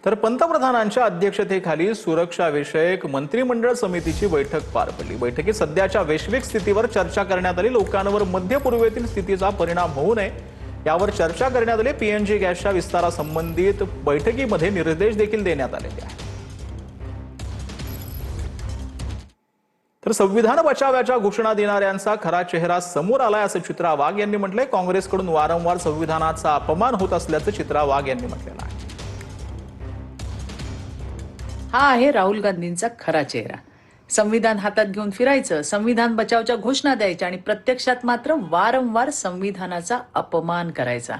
तर पंतप्रधानांच्या अध्यक्षतेखाली सुरक्षाविषयक मंत्रिमंडळ समितीची बैठक पार पडली। बैठकीत सध्याच्या वैश्विक स्थितीवर चर्चा करण्यात आली। लोकांवर मध्य पूर्वेतील स्थितीचा परिणाम होऊ नये यावर चर्चा करण्यात आली। पीएनजी गॅसच्या विस्तारासंबंधित बैठकीमध्ये निर्देश देखील देण्यात आलेले आहेत। तर संविधान बचावाच्या घोषणा देणाऱ्यांचा खरा चेहरा समोर आलाय असं चित्रा वाघ यांनी म्हटलंय। काँग्रेसकडून वारंवार संविधानाचा अपमान होत असल्याचं चित्रा वाघ यांनी म्हटलेलं आहे। हा आहे राहुल गांधींचा खरा चेहरा। संविधान हातात घेऊन फिरायचं, संविधान बचावच्या घोषणा द्यायच्या आणि प्रत्यक्षात मात्र वारंवार संविधानाचा अपमान करायचा।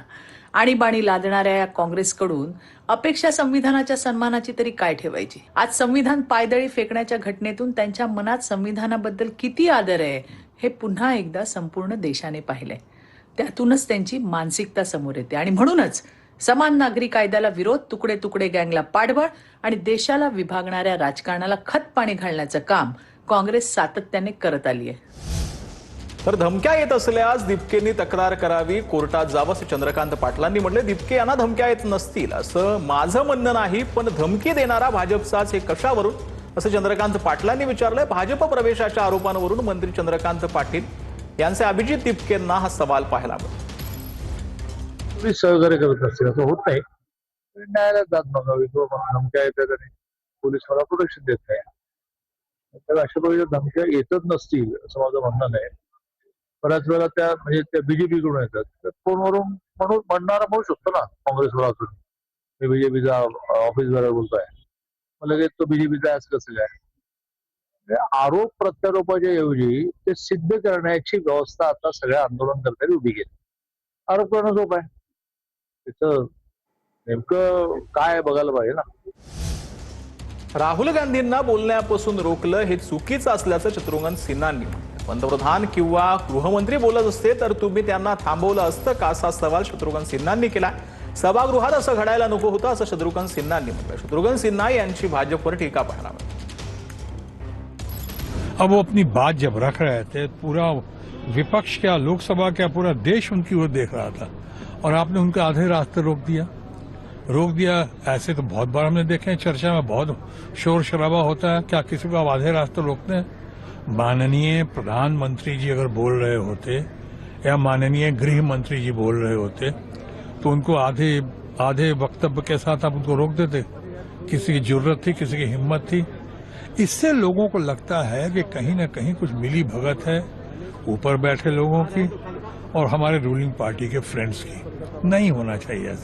आणीबाणी लादणाऱ्या या काँग्रेसकडून अपेक्षा संविधानाच्या सन्मानाची तरी काय ठेवायची। आज संविधान पायदळी फेकण्याच्या घटनेतून त्यांच्या मनात संविधानाबद्दल किती आदर आहे हे पुन्हा एकदा संपूर्ण देशाने पाहिलंय। त्यातूनच त्यांची मानसिकता समोर येते आणि म्हणूनच समान नागरी कायद्याला विरोध, तुकडे तुकडे गँगला पाठबळ आणि देशाला विभागणाऱ्या राजकारणाला खतपाणी घालण्याचं काम काँग्रेस सातत्याने करत आली आहे। तर धमक्या येत असल्यास दिपकेंनी तक्रार करावी, कोर्टात जावं असं चंद्रकांत पाटलांनी म्हटले। दिपके यांना धमक्या येत नसतील असं माझं म्हणणं नाही, पण धमकी देणारा भाजपचाच हे कशावरून असं चंद्रकांत पाटलांनी विचारलंय। भाजप प्रवेशाच्या आरोपांवरून मंत्री चंद्रकांत पाटील यांचे अभिजित दिपकेंना हा सवाल पाहायला मिळाला। पोलीस सहकार्य करत असतील असं होत नाही, न्यायालयात जात बघावी किंवा धमक्या येतात आणि पोलीस मला प्रोटेक्शन देत नाही, तर अशा प्रकारच्या धमक्या येतच नसतील असं माझं म्हणणं नाही। बऱ्याच वेळा त्या म्हणजे त्या बीजेपी कडून येतात, तर फोनवरून म्हणून म्हणणारा म्हणू शकतो ना काँग्रेसवर असून मी बीजेपीचा ऑफिस बरोबर बोलतोय, मग लगेच तो बीजेपीचा असं कसं काय। आरोप प्रत्यारोपाच्या ऐवजी ते सिद्ध करण्याची व्यवस्था आता सगळ्या आंदोलनकर्त्यांनी उभी केली। आरोप करणं सोपं आहे, त्याचं नेमकं काय बघायला पाहिजे ना। राहुल गांधींना बोलण्यापासून रोखलं हे चुकीचं असल्याचं शत्रुघ्न सिन्हांनी म्हटलं। पंतप्रधान किंवा गृहमंत्री बोलत असते तर तुम्ही त्यांना थांबवलं असतं का असा सवाल शत्रुघ्न सिन्हांनी केला। सभागृहात असं घडायला नको होतं असं शत्रुघ्न सिन्हांनी म्हटलं। शत्रुघ्न सिन्हा यांची भाजपवर टीका पाहायला मिळाली। अब वो अपनी बात जब रख रहे थे, पूरा विपक्ष क्या, लोकसभा क्या, पूरा देश उनकी ओर देख रहा था और आपने उनके आधे रास्ते रोक दिया। ऐसे तो बहुत बार हमने देखे हैं, चर्चा में बहुत शोर शराबा होता है, क्या किसी को आप आधे रास्ते रोकते हैं। माननीय प्रधानमंत्री जी अगर बोल रहे होते या माननीय गृह मंत्री जी बोल रहे होते तो उनको आधे वक्तव्य के साथ आप उनको रोक देते। किसी की जरूरत थी, किसी की हिम्मत थी। इससे लोगों को लगता है कि कहीं ना कहीं कुछ मिली भगत है ऊपर बैठे लोगों की और हमारे रूलिंग पार्टी के फ्रेंड्स की। नहीं होना चाहिए।